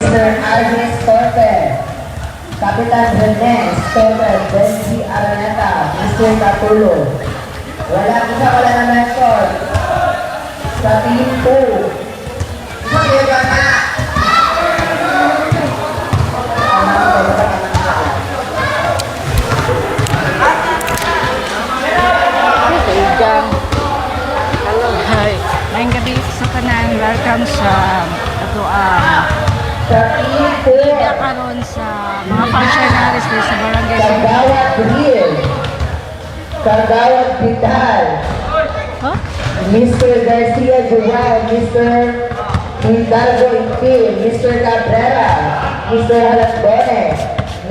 Mr. Agnes Torpe, Kapitan Renes Torpe, Benji Araneta, Mr. Catulo. Wala na mentor. Sa team 2. Mag-iba na! Hello. Hi. Ngayong gabi sa kanan, welcome sa ito karon sa mga functionaries dito sa barangay Kagawad Bril, Kagawad Vital, huh? Mr. Garcia Joel, Mr. Hidalgo Impil, Mr. Cabrera, Mr. Halatbone,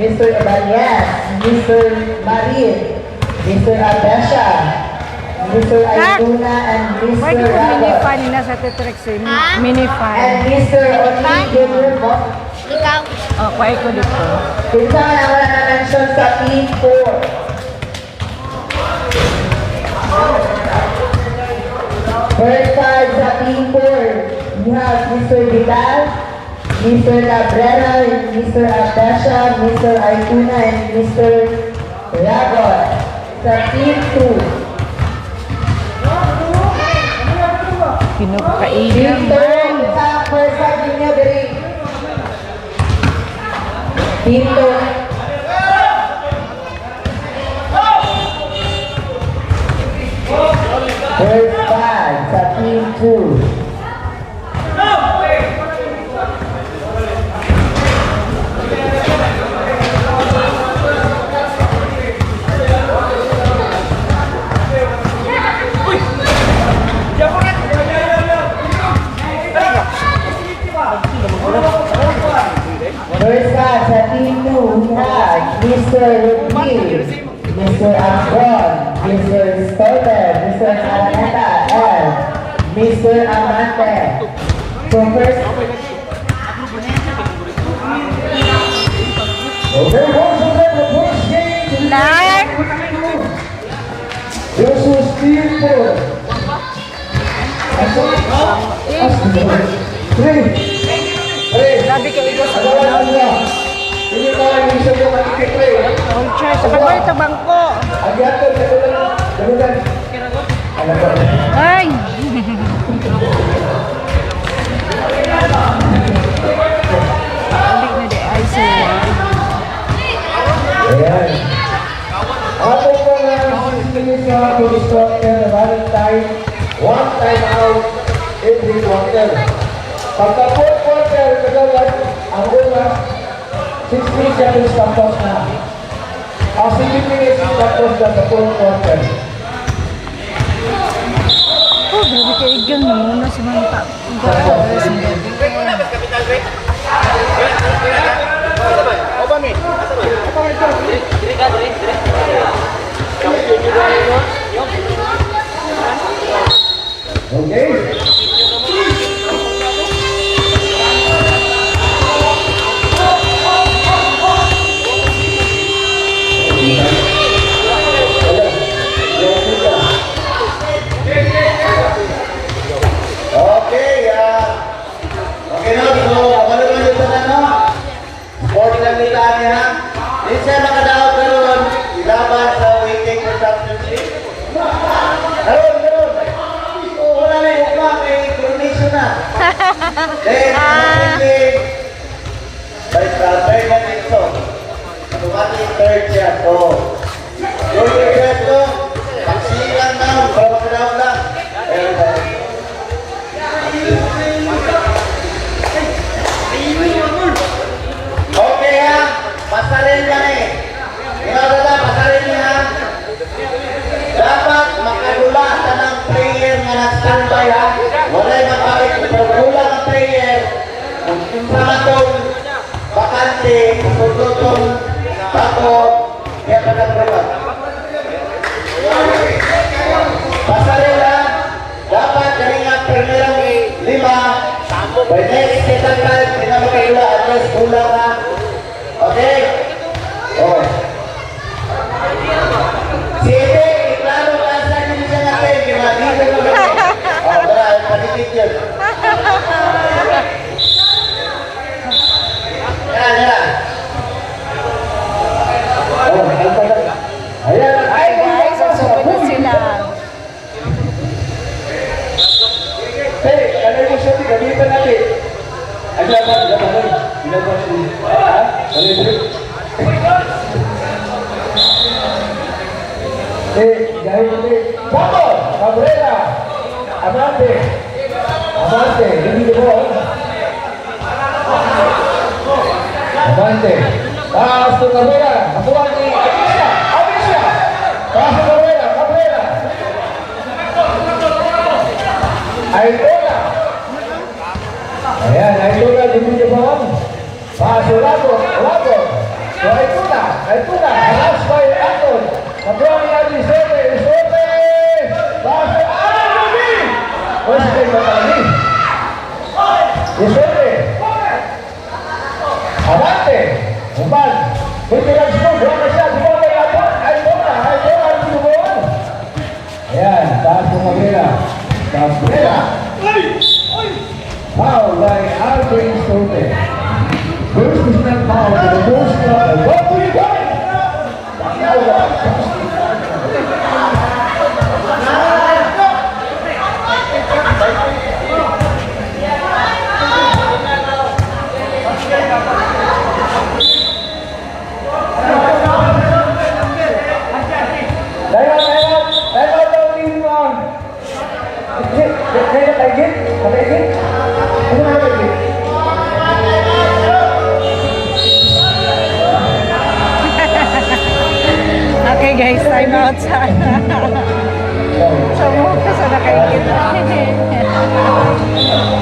Mr. Ibanez, Mr. Marin, Mr. Abesha, Mr. Aituna, and Mr. Pwede ko Rabot, mini-fan na sa Tetrix mini-fan. and Mr. Otis mo. Ikaw. Oh, pwede ko dito. Pinsa na wala na mention sa team 4. First card sa team 4, we have Mr. Vidal, Mr. Cabrera, Mr. Abdasha, Mr. Aituna, and Mr. Rabot. Sa team 2, Pinagkailan. Pinto, sa first card ninyo, Beri. Pinto. First card sa team 2. First card sa team 2, we have Mr. Rodriguez, Mr. Ambron, Mr. Stoller, Mr. Araneta, and Mr. Amante. So first, okay, once again, the first game tonight. This was team 4. Grabe kayo ito sa Ini kalau yang bisa dia mati kepre. all choice. Sa pagwali ito bangko. Agiato kemudian. Ada apa? Ay! Balik na di ay siya. Ayan. Ako po nga sisili sa instructor na Valentine, one time out every quarter. Pagka 4th quarter, kagawad, ang una, 60 seconds tapos na. Ang 60 minutes tapos na sa 4th quarter. Oh, grabe kayo igan muna si Manta. Okay? Okay na, so ako naman yung tanong, sport lang nila niya. Hindi siya makadaog karoon, ilaban sa waiting for championship. Karoon. So wala na yung upa, may coronation na. Then, ang by Bernard Nixon. Tumating third siya. So, yung request ko, pagsilang na, para makadaog lang. Okay ha, pasarin ka eh. Inadala, pasarin niya ha. Dapat makadula ka ng player nga nag-standby ha. Wala'y mapakit, pagdula ng player. Kung sa itong bakante, tututong bato, kaya ka nag-rebat. Pasarin ha, dapat galing nga primerang 5. By next second time, pinamakaila at least kulang na. Okay? Oh. Sige, iklaro ka sa akin siya natin. Kinadito ko na. Oh, tara, panikit yun. Vamos, Cabrera, avante, avante, give the ball. Avante, pass to Cabrera, nakuha ni Alicia, pass to Cabrera, Aitona. Ayan, Aitona, give the ball. Pass to Lago, to Aitona, pass by Anton. Nakuha ni Alicia, avante, umpan, bergerak semua, berapa siap, semua berapa, Aitona, ayan, taas ke Cabrera, foul by Alvin Stote, first personal foul to the most club, what do you got? Okay guys, time out sa mukha sa nakaigit.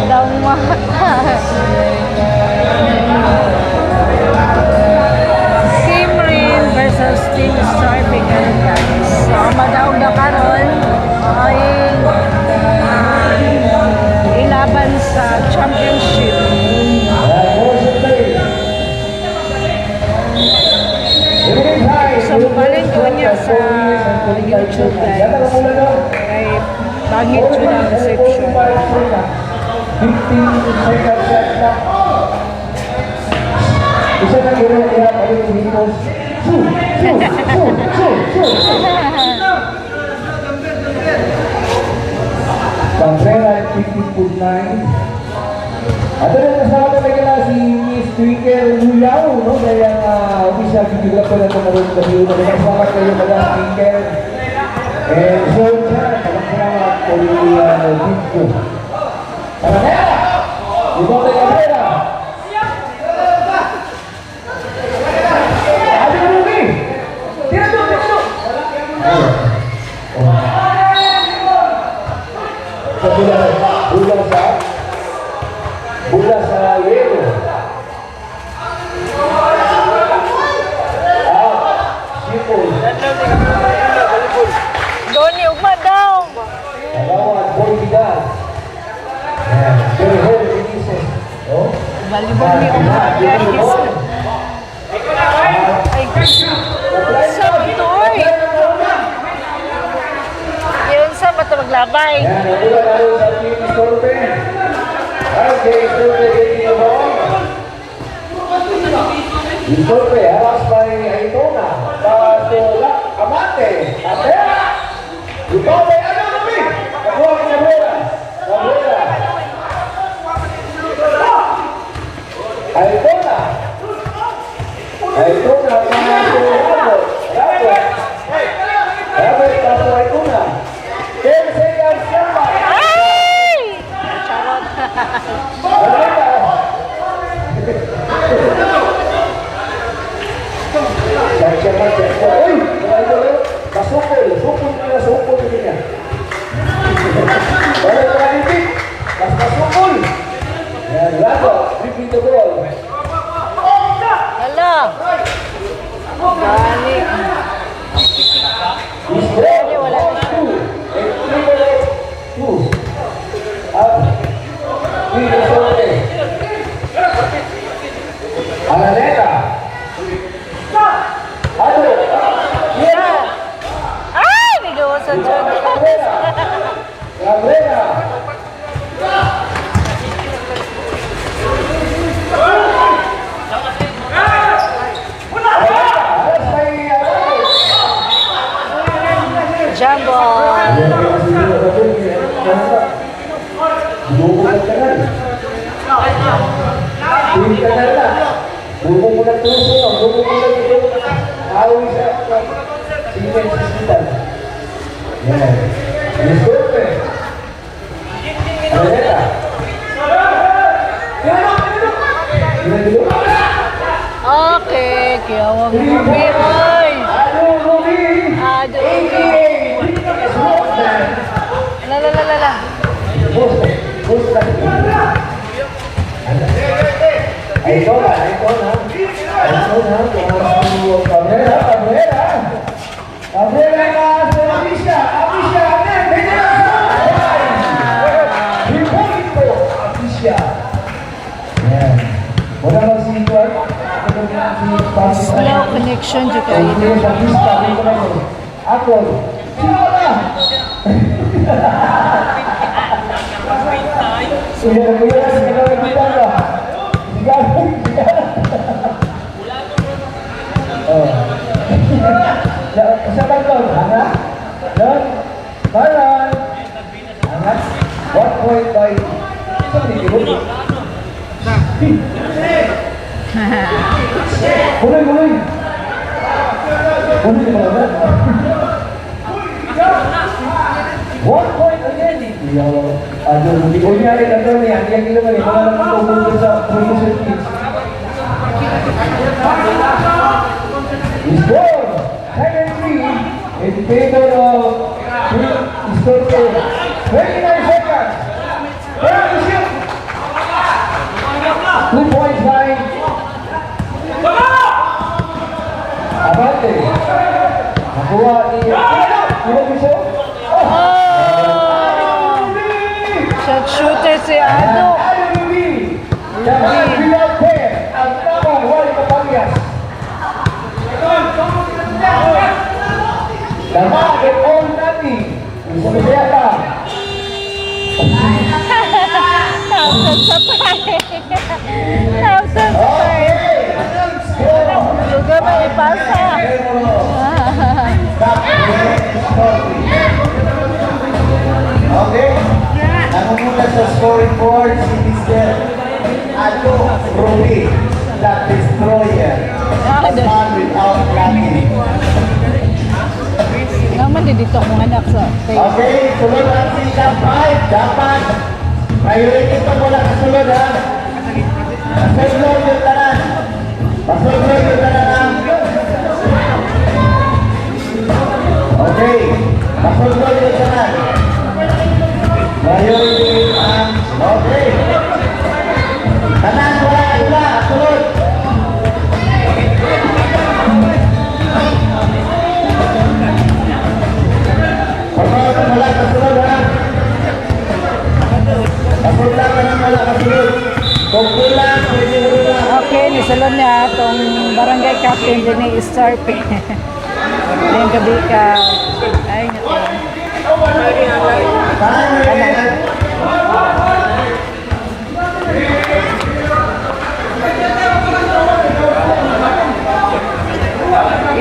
Down mo. Team Rin versus Team Striping guys. So, madaog na karon ay ilaban sa championship. So, mabalin ko niya sa YouTube guys. Kay bangit yun ang reception. 15 seconds left na. Isa na kira pa yung Pilipinos. Cabrera 15.9. At rin kasama talaga si Miss Twinkle Luyaw, no? Kaya official videographer na tumarong sa video. Salamat kayo pala Twinkle. And so, salamat po yung video. Cabrera! Ibang tayo Cabrera! Adi mo Ruby! Tira doon! Sa Bula sa yelo. Sipol. Doni, ugma daw! Alawan, Boy Vidal. Pero Hol, Vinicius. Balibog ni ugma guys. Ay, sabtoy! Yun sa bato maglabay. Yan, nabula tayo sa Team Stolpen. Okay, Stolpen getting the ball. Stolpen, haras by Aitona. Patola, Amate. Atera. Stolpen, ano nabi? Nakuha ni Cabrera. Aitona. Aitona, Robert, paso Aitona. 10 seconds, Samba. Ay! Charot. Uy! Pasukol niya. Balik ka lang yung mas pasukol. Yan, Lago, repeat the ball. Hala! Bani. Dali, wala na siya. 2. Up. 3 sorte. Alaneta. Ato. Ay! Nigawa sa dyan. Cabrera. Jumbo! Hindi ka na lang. Buko mo na tuso, buko mo na ito. Awi sa Siemens Hospital. Yan. Disculpe. Alerta. Okay, kaya wag Ruby, oy! Ano, Ruby? Ado, Ruby. La. Slow connection juga ini. Ako, sino na? Sudah kuya sa kanya kita ka. Sa balon, anak. Don. Balon. Anak. 1 point by. Mulai. Mulai balon. 1 point again. Ya Allah. Aduh, di punya ada contoh nih, yang kita beri mana kumpul sa producer kids. Score 7-3 in favor of score 29 seconds. 2 points line. Abante. Nakuha ni Piso. Shot shooter si Ado. Damagin all natin. Isa masaya ka. Thousand sa tayo. Thousand sa tayo. Lugar may ipasa. Okay. Namumula sa scoring board si Mr. Ado Ruby, the destroyer. The man without lucky. Naman din dito akong anak sa tayo. Okay, sunod ang si Jump 5. Dapat priority ito mula kasunod ha. Pasunod yung tanan. Pasunod yung tanan. Okay, pasunod yung tanan. Priority ang okay. Tanan wala iba. Sunod. Pasunod wala kasunod ha. Pasunod lang wala kasunod. Kung kulang, pwede wala. Okay, nisalon niya itong barangay captain din ni Starpe. Ayun gabi ka. Ay, natin.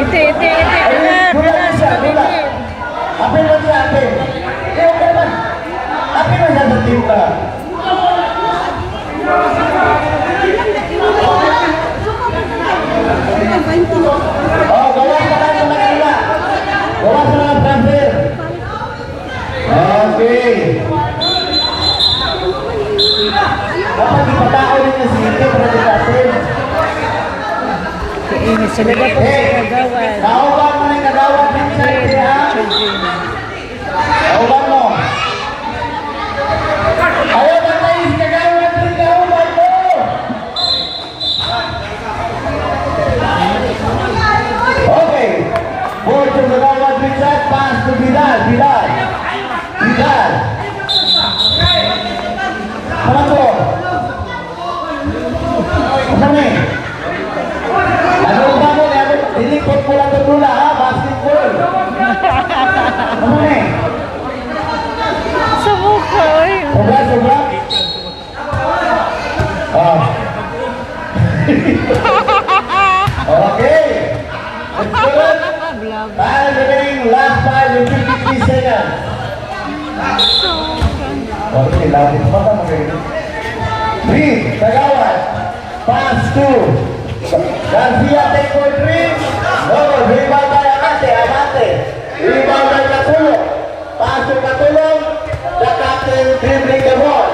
Iti. Apel mo siya, apel. Okay naman. Apel mo siya sa team ka. Oh, gawa ka lang ng Manila. Gawa ka lang ng transfer. Okay. Dapat ipatao rin yung sige para sa atin. Ini sila na po sa kagawan. Nauban mo na yung kagawan din sa Ay, ha? children. Nauban mo. Ayaw ba tayo yung kagawan din nauban mo? Okay. Ball to kagawan din sa pass to Vidal. Sama to. Kasama eh. Ano ba mo? Dilikot mo lang ito ha? Basketball. Ano eh? Sa mukha, ay. Sobra? Okay. Let's do it. Time remaining last 5 and 53 seconds. Okay, lapit mata mo kayo. 3, Tagawan. 5 2. Garcia take for 3. No, rebound by Amante. Rebound by Catulong. Pasok Catulong. The captain dribbling the ball.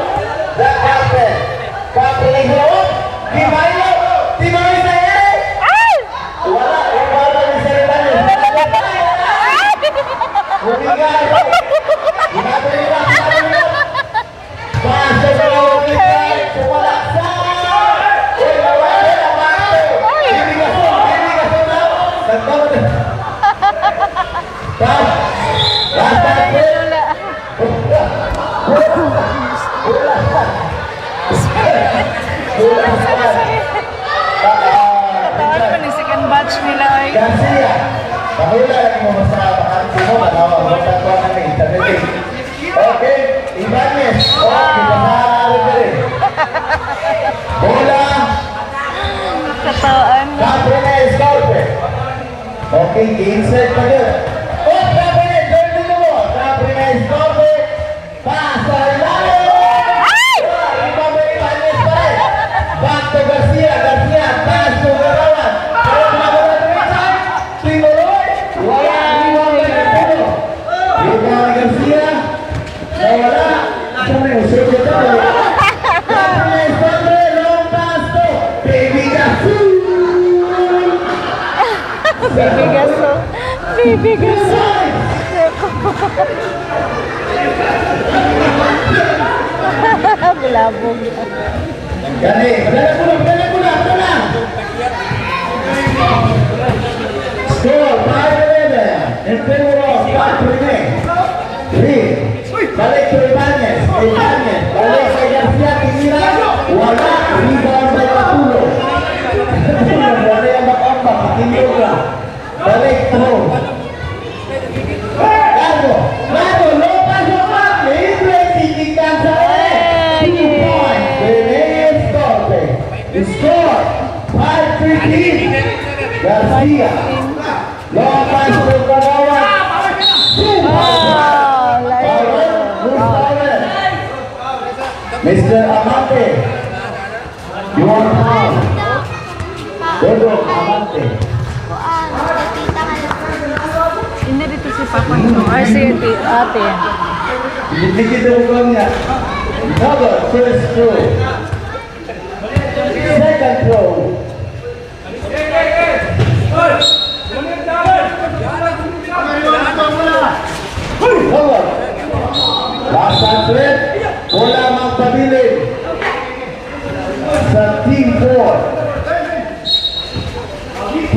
The captain. Captain Hero. Timayo. Timayo na yan. Wala. Rebound by Serrano. Humigal. Pasok na Humigal. Tumalaksan. Katawan pa ni second batch nila ay. Garcia, mahula lagi mo masabahan mo, manawa mo tatwa na ng internet. Okay, Ibanez. Okay, masarap ka rin. Bola. Katawan. Cabrines, Scorpe. Okay, insert pa yun. Oh, Cabrines, dirty na mo. Cabrines, Scorpe. Pasa, lalo. Iba mo Ibanez pa rin. Back to Garcia, Garcia, pass to Garawan. Pero kumagawa na rin sa Timuloy. Wala, iba mo Garcia. Iba mo Garcia. Nawala. Isa mo yung surge ito. Cabrines, Scorpe, long pass to Baby Gasu. Baby gaso. Baby gaso. Bilabog. Gani, padala ko na. Score, 5-11. In favor of Cabrines. 3. Balik to Ibanez. Balik kay Garcia, tinira. Wala. Rebound by Patulo. Wala yung back-up, tinira ka. Balik to. Gago, lopas yung back. Libre, titikan sa ulit. 2 points. Reyes Torpe. Score, 5-13. Garcia. Lopas to Kagawa. 2 Mr. Amante, you want how? Dodo, Amante. Hindi dito si Papa no. Ay si ate. Dikit mo niya. Double, first throw. Second throw. Double. Last time threat. Bola magpabilin sa Team 4. Team 4.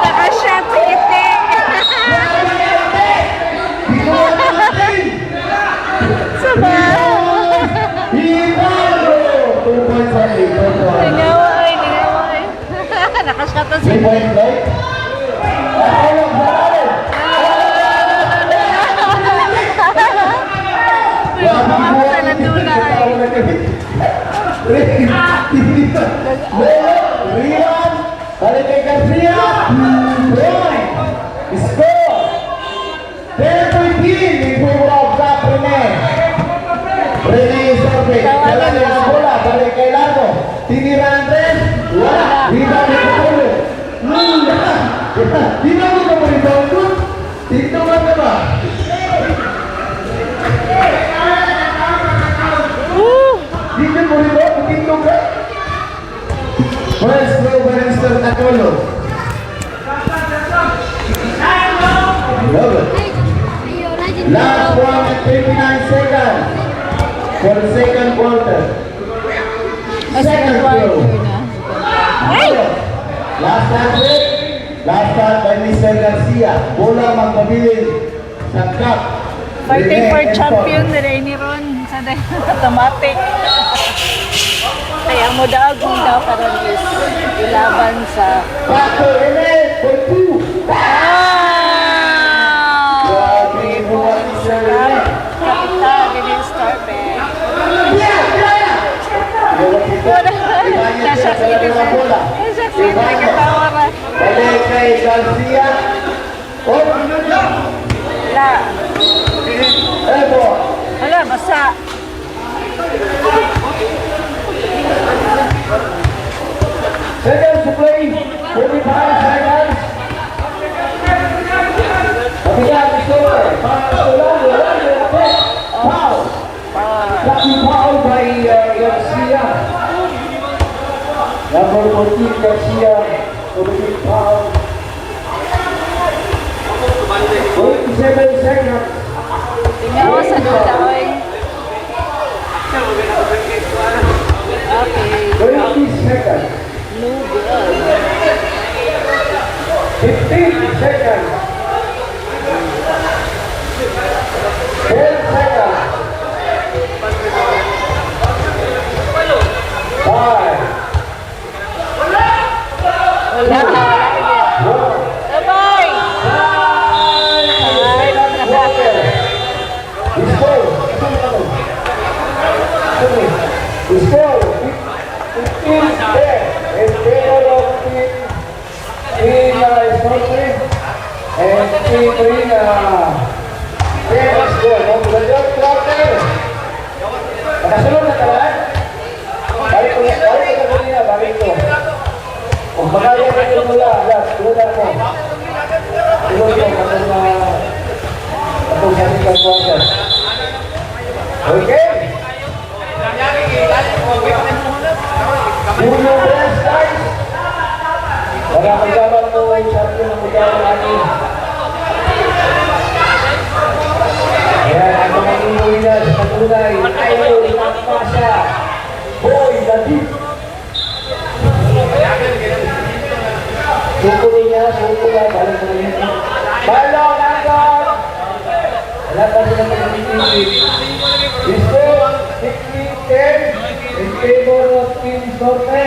Nakashot si ite. Sabaw. Hibalo! 2 points only. Ningaway. Nakashot si 3 points right? Mamamata na tunay. Rian, balik kay Garcia. Point. Score. 10-15 in favor of Cabrines. Reyes Torpe. Kailan yung bola, balik kay Largo. Tinira Andres. Wala. Rebound ni Patulo. Di ba mo ka rebound doon? Dito ba ka ba? Dito mo rebound? Dito ka? First throw by Mr. Catulong. Last 1 and 29 seconds for the second quarter. Second throw. Last time, last time by Mr. Garcia. Bola magpabilin sa cup. Fighting for champion na rin ni Ron sa automatic. Kaya mo daw kung daw karon is ilaban sa Bato, Rene, for 2. Grabe mo ang isa Rene. Kapitan, Rene Starpe. Nasaksitin na. Nasaksitin na katawa ba? Balik kay Garcia. Oh, La. eh, seconds to play. 45 seconds. Pabigat, score. Foul. Lucky foul by Garcia. Number 14, Garcia. Lucky foul. 27 seconds. Tingnan mo sa duta, oy. Okay. 20 seconds. Lugal. 15 seconds. 10 seconds. 5. Wala na, wala na. Sabay! Ay, Nakasunod na kalaan? Balik ko kanina, balik ko. Kung bagay ka ito mula, tulad mo. Tulad mo, katong sa ating kalkuwasan. Okay? Uno, tres, guys. Para magkaman mo ay champion ng magkaman natin. Ayan, ang mga inuwi na sa patunay. Ayaw, ipapasa. Boy, David. Sukunin niya, sukunin. Balik mo na yun. Balong, Angkon! Wala pa rin ang pag-ibig. Isko, 16-10. In favor of Team Sorte.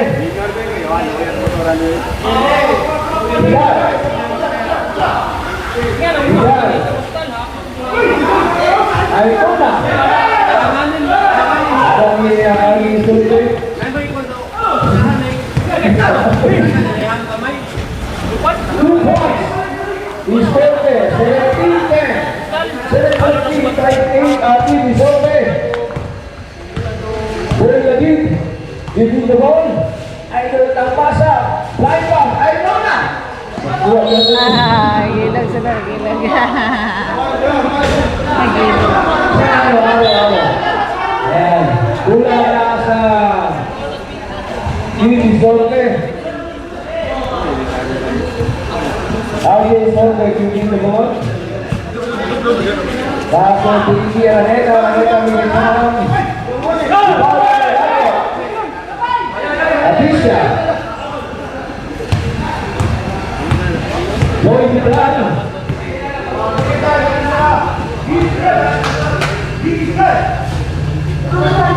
Ay, ito na. Ang isulit. 2 points. Isorte, 17-10. 17-8, Team Isorte. Boy David, giving the ball. Idol Tampasa. Fly back. Ay, ito na. gilag sila, gilag. Gilag. Ayan. Kula na sa Team Isorte. Audio Isorte giving the ball. Tapos Pinky Araneta, Militan. Atisha. Boy Militan.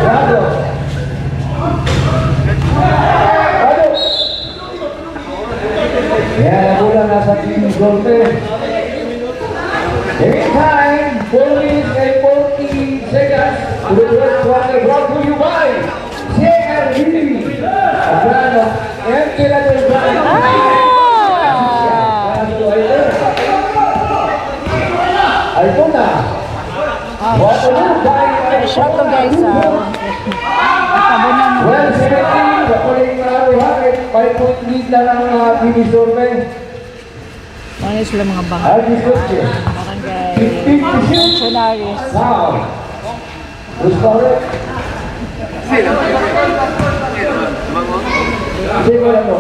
Bravo. Yan, nagulang nasa Team Isorte. Anytime, 4 minutes and 40 seconds to the first one brought to you by CRV. Agrano, and Kailangan Agrano. Ito na. Waterloo by Shot to guys, nakabunan mo. Well, 17, according to our habit, 5-point lead na lang ang Team Isorte. Ano sila mga Alvis Kutsi. barangay 15 to shoot. functionaries. Wow. Who's correct? Sige ko lang to.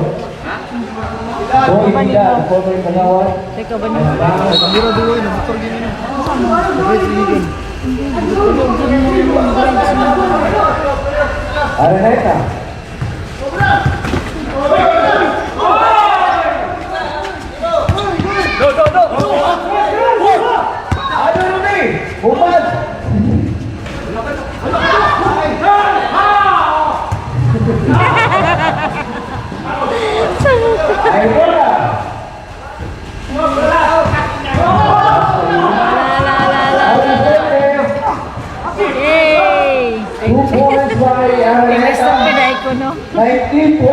Oh, Ibida, former Pangawat. Teka ba niyo? Araneta. Ano ni? Bumad. Ay, bola. Yay! 2 points by Tigas ng Araneta. pinay ko, no? 19-12.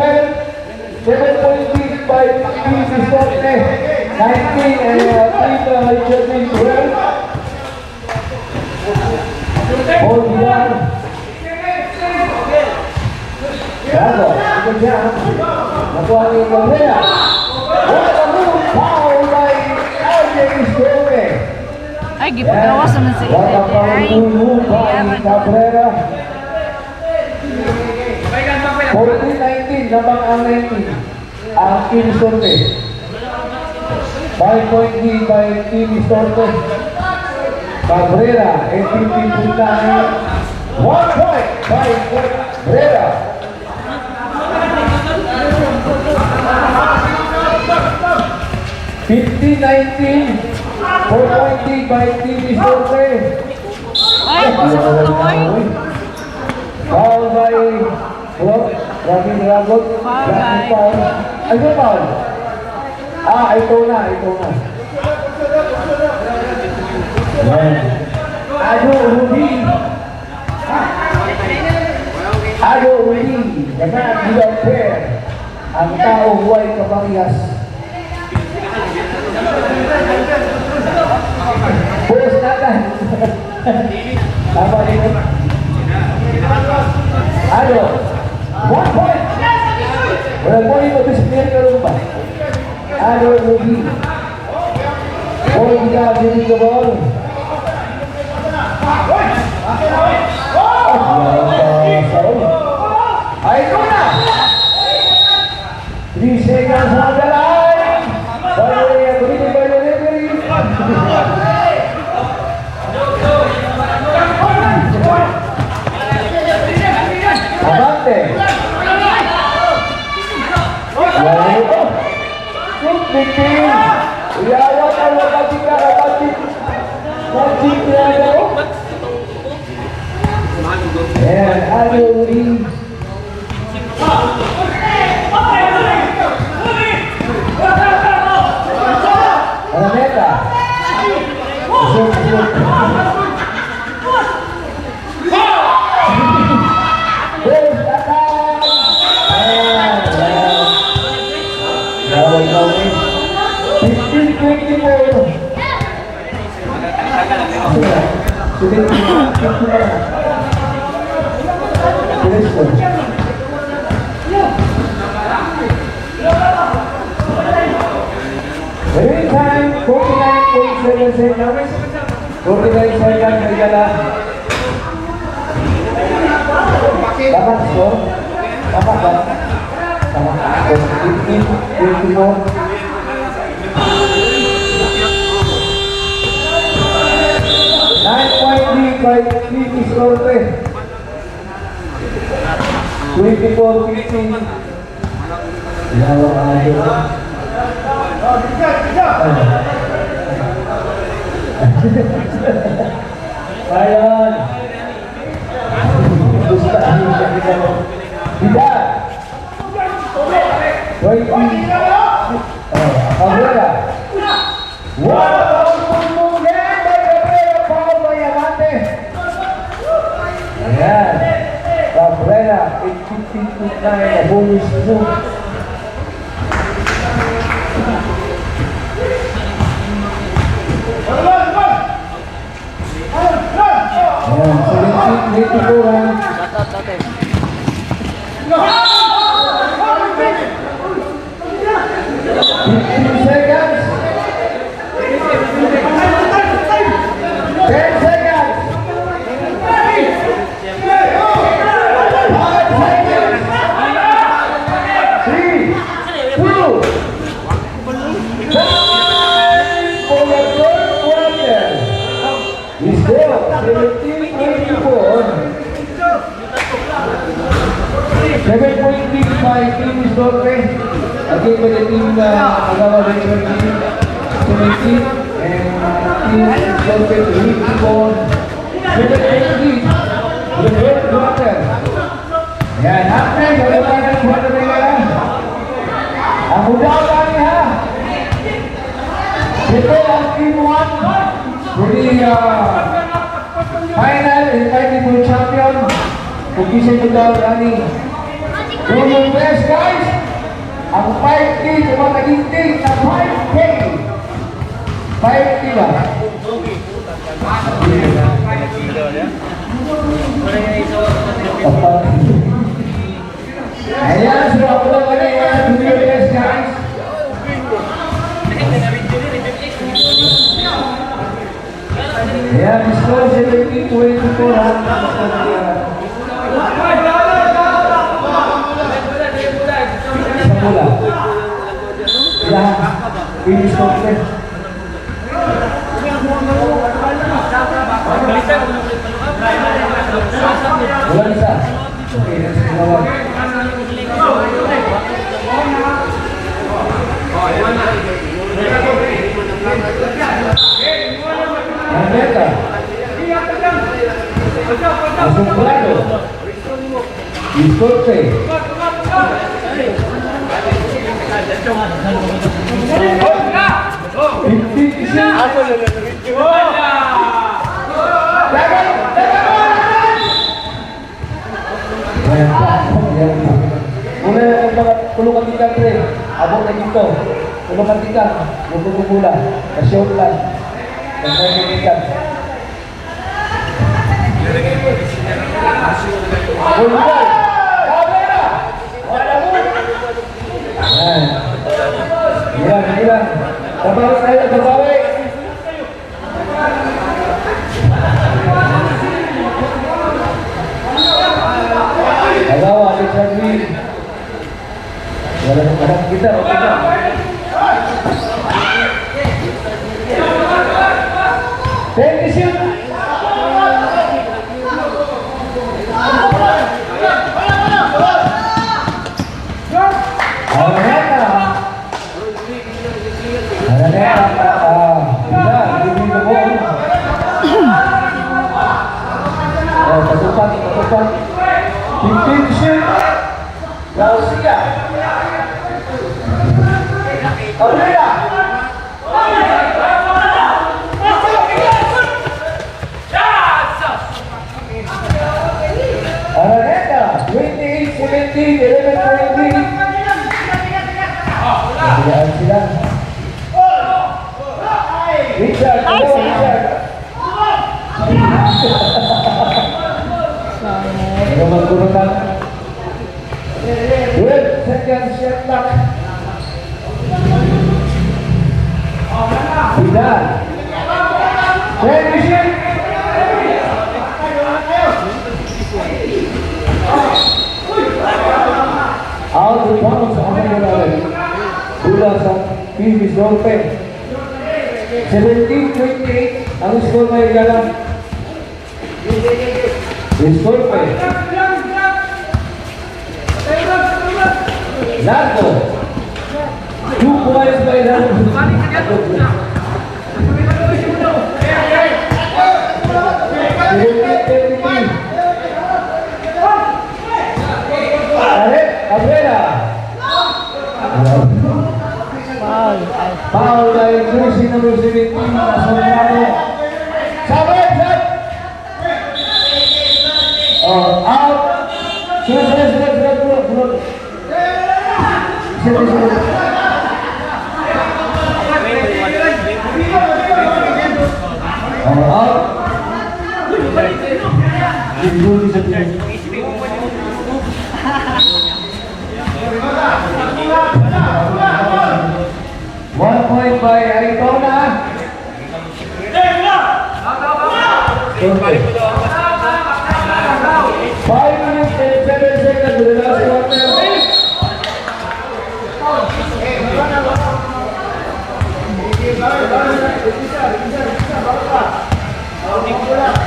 7-point lead by Team Isorte. 19 and Team 12. Hold on. Bravo. Ito siya. Nakuha ni Cabrera. What a move! Foul by RJ Estorbe. Ay, gipagawas naman sa What a ito. Ay, powerful move by Cabrera. 14-19, lamang ang 19. Ang Team Estorbe. 5-point lead by Team Estorbe. Cabrera, MVP puntahan. 1 point by Cabrera. 15-19, 4-point lead by Team Estorbe. ay, gusto ko tuloy. Foul by Robin Ragot. Foul by- Ay, ito foul. Ito na. Ado Uli. Jangan tidak fair. Ang tao huwag kapangyas. Pulis natin. Tama dito. Ado. 1 point. Wala po yung mag-display ka rin ba? Ado Uli. Ball kita dito sa ball. Ay, ito na! 3 seconds on the line! By the referee. Abante! Yan ito! Shoot, Vicky! Uyawat ang wakatik na kapatik! Magic na ito! Ayan, ano uling? Alameta. First attack. Ayan. 15-24. Every time, 49.7 seconds. 49 seconds, may gala. Dapat score? Dapat ba? Dapat ako. 15, 24. By Team Estorbe. 24-15. Ayan. Gusto ang tidak. 20. Cabrera. Ayan. Cabrera, 8-15-9 na bonus move. Ayan, 17-24. 15 seconds. 10 seconds. 5 seconds. 3, 2, time for the third quarter. We still 17-24. 7-point lead by Team Estorbe. Again by the team Agawa Regional Team 17 and Team Estorbe to lead the ball. 7-point lead for the third quarter. Yan, halftime, wala ng quarter na yan. Ang udaw kami ha. Ito ang Team 1 for the final invitable champion. Kung kisay ko daw running. Do your best guys. Ang 5K tumataginting na 5K. 5K ba? Ayan si po ha. Isang bola. Ilan? Finish complete. Wala isa. Okay, next ginawa. Meta. Asombrado. Discorte. Mulai mga tulungan kita pre, abot na dito. Tulungan kita, bubula, kasyon lang. Kasyon kita. Bulbul! Kamera! Wala mo! Yan. Tabawi tayo, tabawi! Agawa, Alexandri. Wala nang parang kita, okay na. Thank you, shoot! Patupan. 15 shoot. Garcia. Aurora. Araneta. 28, 17, 11, 20. Nabilaan sila. Richard. Ano magkurutan? 12 seconds shot clock. Vidal. Transition. Out of bounds sa aking lalaki. Bula sa Phoenix Dolphin. 17-28 ang score na igalang. Disculpe. Largo. 2 points by Largo. Cabrera. Foul by jersey number 17. Asombrado. Sabay. Out. Sunod. Out. One point by Arizona. 5 minutes and 7 seconds to the last quarter.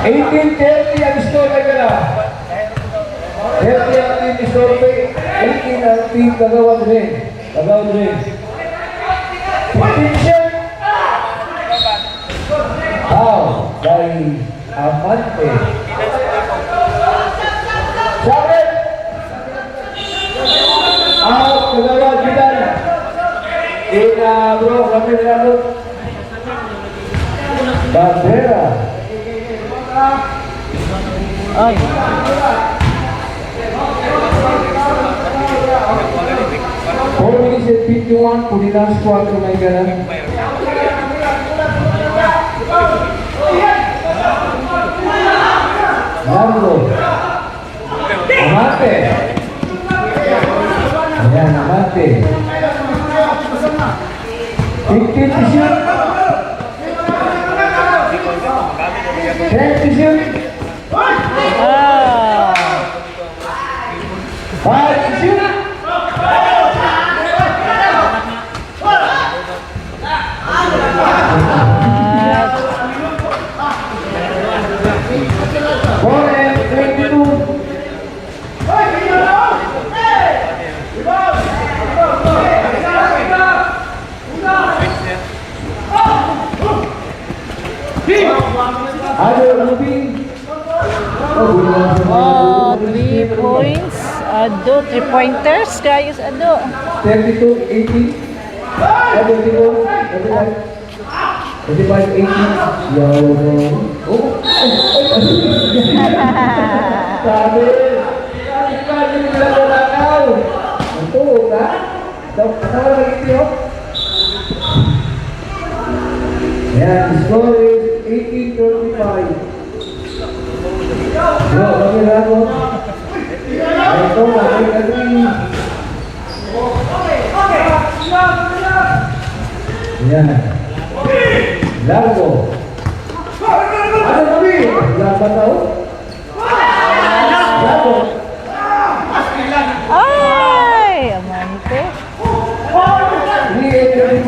18-30 ang score ay gala. 30 ang team score, 18 ang team Kagawad rin. 15 shot. Foul by Amante. Sabit. Out, Kagawad Vidal. Bro, kami nilalo. Bandera. Ay. Four minutes at 51 for the last quarter, my God. Largo. Amate. Ayan, Amate. 15 to shoot. 10 to shoot. Oh, 3 points. Ado, 3 pointers. Guys, ado. 32-18. 34. 35-18. Yo. Oh. Sabi. Sabi nila ko nakaw. Ang tuog ha? Kasama na ito. Yan, the score is 18-35. Yo, lagi lang. Ito na, may kami. Yan. Largo. Ano kami? Laban daw? Largo. Ay, amante. 3-8-35.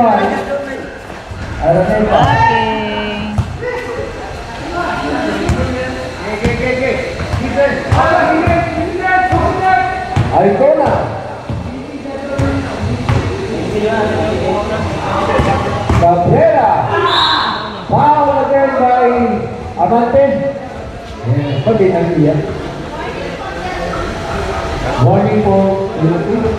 Araneta. Okay. Arizona. Cabrera. Foul again by Amante. Pag dinagli yan. Warning for Philippines.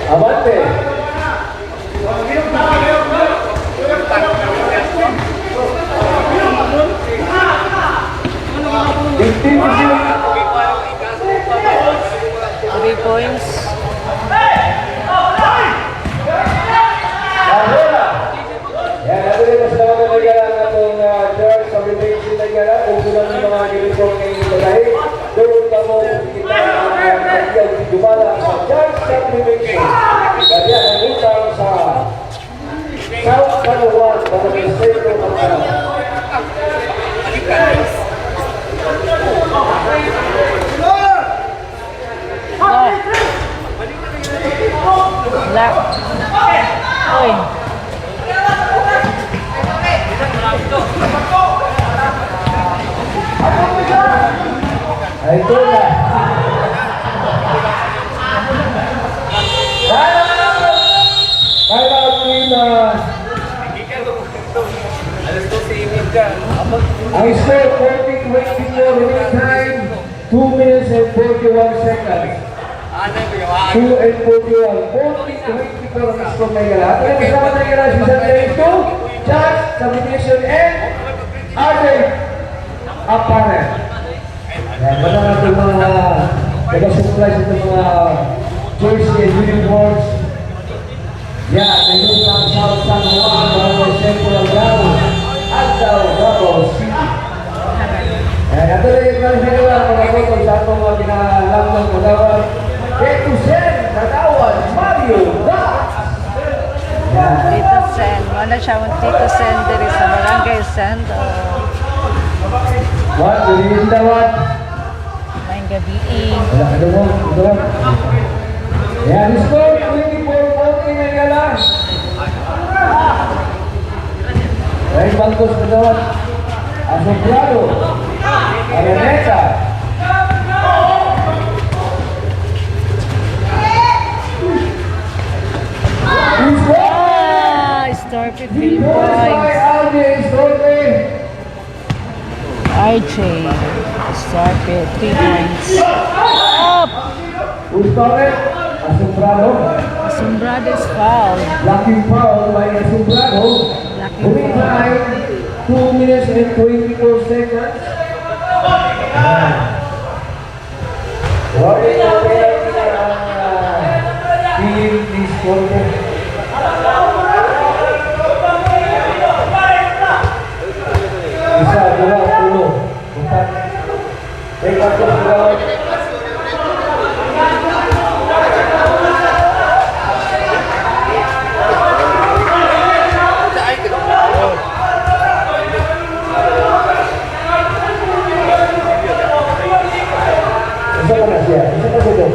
Abante. Three points. Yan, nato rin mas naman na nagala natong George Combination nagala kung sila ng mga uniform ngayon dahil doon ka mo kita ang gumala sa George Combination. Ganyan ang utang sa South Palawan para sa sentro ng Black. Oy. Ay, ito na. Kaya rin ang score 40-24 remaining time 2 minutes and 41 seconds. 2 and 41. 40-24 ang score na gala. At ang kasama na gala si San Benito, Chance, Submission, and Arden Apparent. Yan, wala natin mga taga-supply sa mga jersey and uniforms. Yan, ngayon ang South San Juan, Barangay Central Gao, Agdao, Davao City. Yan, ito na yung kalisigala, mga kotong sa itong mga pinalang ng Kagawad. Tito Sen, Kagawad, Mario, Dax! Tito Sen. Wala siya ang Tito Sen diri sa Barangay Sando. What? Dili kita what? Main gabi. Wala ka doon mo. Ito lang. Yan, score 24-40 may gala. Right Bangkos Kagawad. Asombrado. Araneta. Star 3 points. RJ. Star 3 points. Up! Who's correct? Asombrado. Asombrado is foul. Lucky foul by Asombrado. Lucky Moving foul. time, 2 minutes and 24 seconds. What is the penalty ang team this quarter? Isa, dua, ulo. Empat. Empat plus dua. Isa pa na siya. Isa pa siya.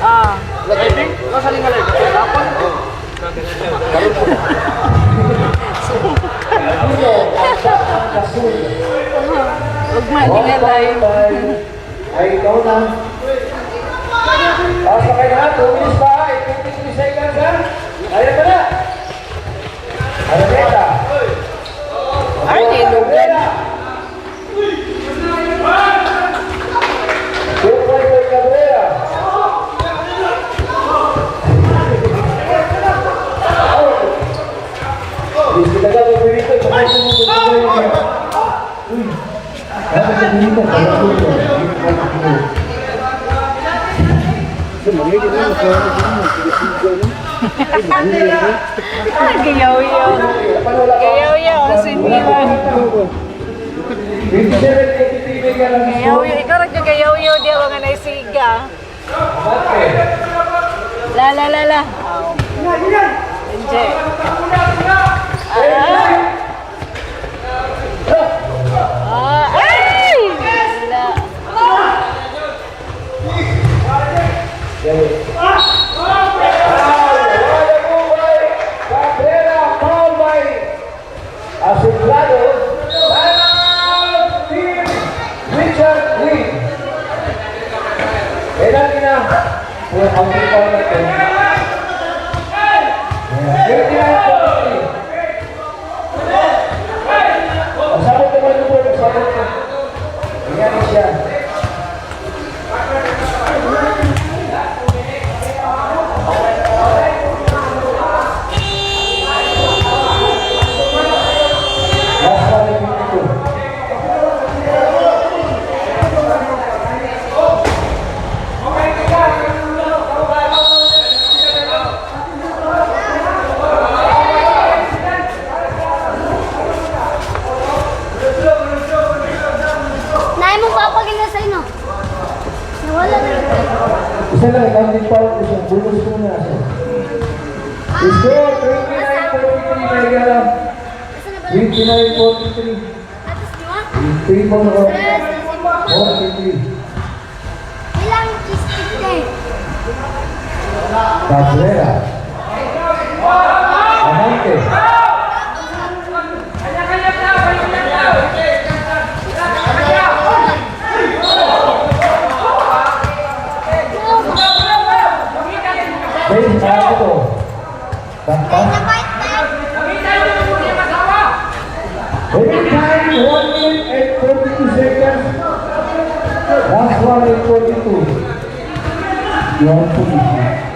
Ah. Huwag maningalay. Ay, ikaw na. Tapos na kayo na, 2 minutes pa. 23 seconds ha. Ayan pa na. Araneta. Ay, nilugan. 2 points for Cabrera. Hindi ka lang pumilito. Uy. Dapat pumilito. Gayaw-yaw. Gayaw-yaw. Sindihan. 27-83 ka lang. Gayaw-yaw. Ikaw nagkagayaw-yaw. Di ako nga naisiga. La, la, la, la. Enjoy. Ay! Wala. Cabrera, foul by Asuplado. Timeout, team Richard Lee. Penalty na. Ang foul natin. 39-43. Pasabot naman ito, pasabot na. Nangyari siya. Last one, 52. Nay mo papagila sa ino. Nawala na ito. Isa lang, counting foul ko siya. Bulos ko na siya. Score, 29-43 na igalang. Asa na ba? 29-43. Atas di mo? 3 mo na. Yes, si mo. 43. Ilang kistik day? Cabrera. Amante. Base na ito. Tampas. Every time, 1 minute and 42 seconds. Last one in 42. Yung position.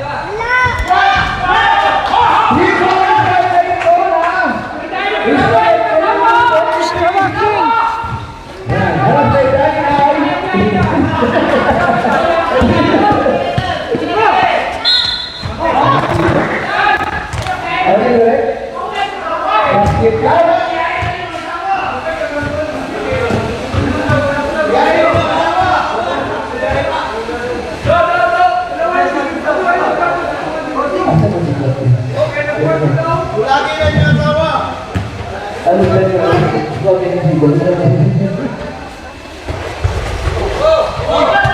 Lagi na niya asawa. Ano ba yung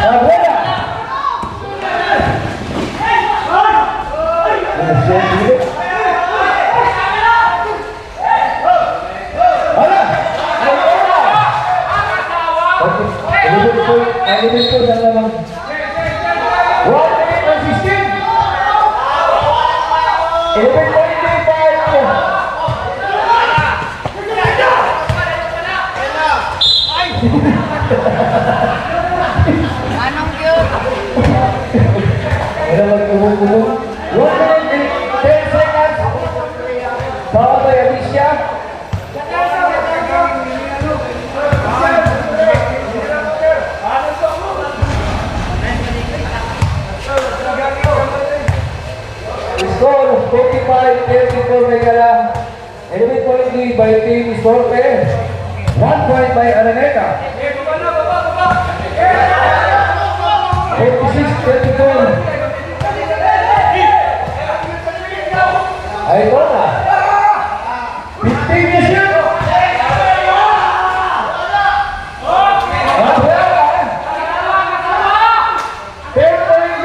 Cabrera! Element po sa lamang. 1 minute and 16. 11.35 po. Anong yun? Ano magkulong-kulong? 1 minute and 10 seconds. Bawal by Alicia. Score of 45-34 Megala. 11.3 by Team Storpe. 1 point by Araneta. 46-34. Ay, ito na. 15 na siya. Cabrera. 10 points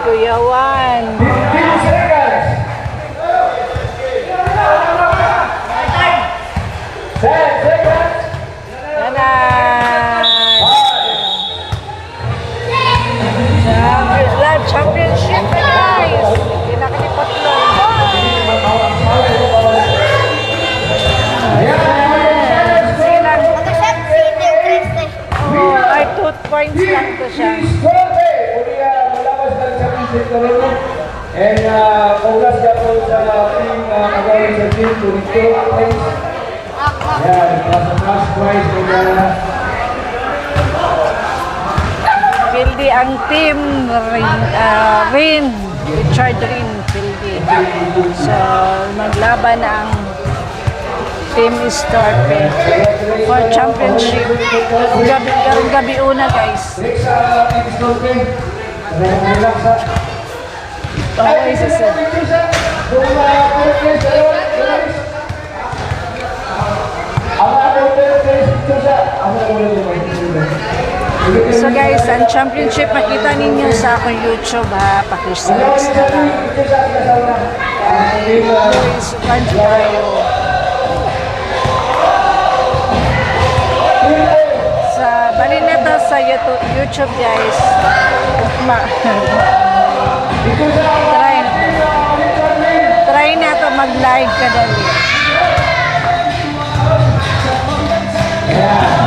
Kuya Juan. 15 seconds. 10 seconds. Yan na. Championship na guys. Pinakalipat lang. Sige lang. Oh, ay 2 points lang to siya. And congrats ka po sa team kagawin sa team to restore points. Yan, sa cash prize Pildi ang team Rin, Richard Rin Pildi. So maglaban ang team Starpe for championship. Karong gabi una guys. Next, team Storpe. Relax sa Okay, sir. So guys, ang championship makita ninyo sa akong YouTube ha, pakisearch na lang. Luis tayo. Sa bali na to sa YouTube guys. Try na to mag-live ka dali. Yeah.